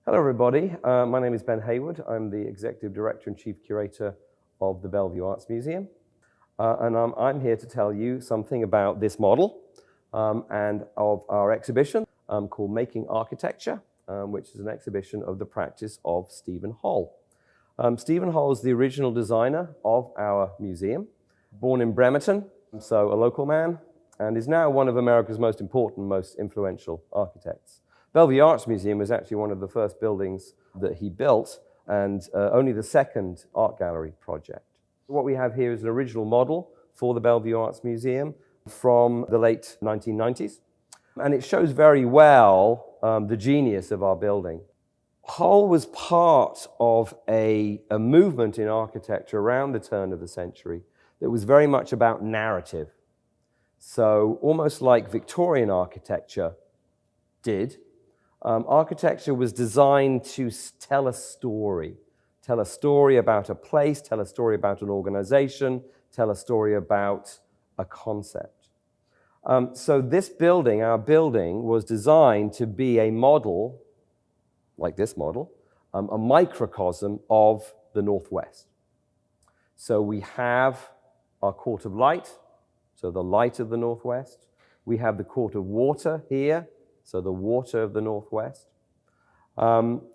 Hello everybody, my name is Ben Heywood. I'm the Executive Director and Chief Curator of the Bellevue Arts Museum. And I'm here to tell you something about this model and of our exhibition called Making Architecture, which is an exhibition of the practice of Stephen Holl. Stephen Holl is the original designer of our museum, born in Bremerton, so a local man, and is now one of America's most important, most influential architects. Bellevue Arts Museum was actually one of the first buildings that he built and only the second art gallery project. What we have here is an original model for the Bellevue Arts Museum from the late 1990s. And it shows very well the genius of our building. Holl was part of a movement in architecture around the turn of the century that was very much about narrative. So almost like Victorian architecture did, architecture was designed to tell a story about a place, tell a story about an organization, tell a story about a concept. So this building, our building, was designed to be a model, like this model, a microcosm of the Northwest. So we have our court of light, so the light of the Northwest. We have the court of water here, so the water of the Northwest.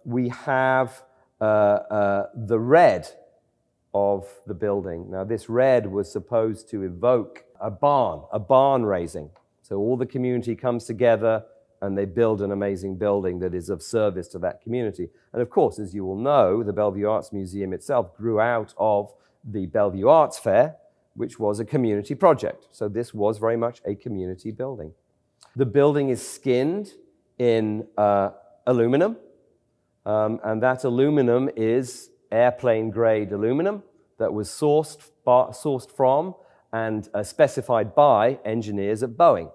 We have the red of the building. Now, this red was supposed to evoke a barn raising. So all the community comes together and they build an amazing building that is of service to that community. And of course, as you all know, the Bellevue Arts Museum itself grew out of the Bellevue Arts Fair, which was a community project. So this was very much a community building. The building is skinned in aluminum, and that aluminum is airplane-grade aluminum that was sourced from and specified by engineers at Boeing.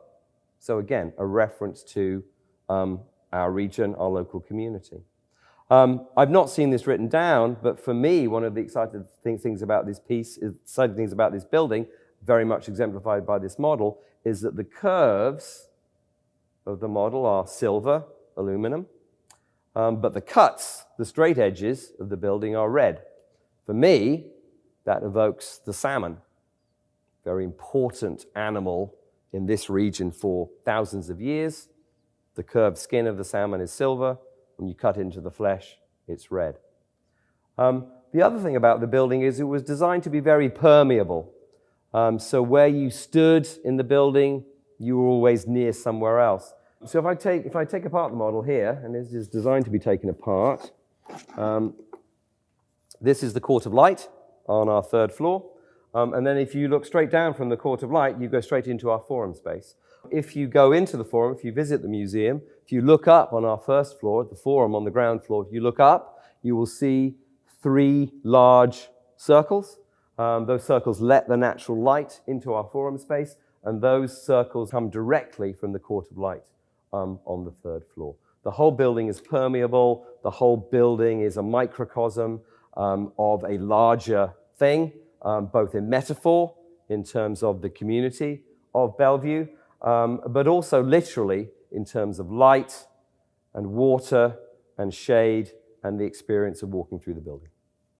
So again, a reference to our region, our local community. I've not seen this written down, but for me, one of the exciting things about this building, very much exemplified by this model, is that the curves of the model are silver, aluminum, but the cuts, the straight edges of the building are red. For me, that evokes the salmon, very important animal in this region for thousands of years. The curved skin of the salmon is silver. When you cut into the flesh, it's red. The other thing about the building is it was designed to be very permeable. So where you stood in the building, you were always near somewhere else. So if I take apart the model here, and this is designed to be taken apart, this is the court of light on our third floor. And then if you look straight down from the court of light, you go straight into our forum space. If you go into the forum, if you visit the museum, if you look up on our first floor, at the forum on the ground floor, if you look up, you will see 3 large circles. Those circles let the natural light into our forum space, and those circles come directly from the court of light on the third floor. The whole building is permeable. The whole building is a microcosm of a larger thing, both in metaphor, in terms of the community of Bellevue, but also literally in terms of light and water and shade and the experience of walking through the building.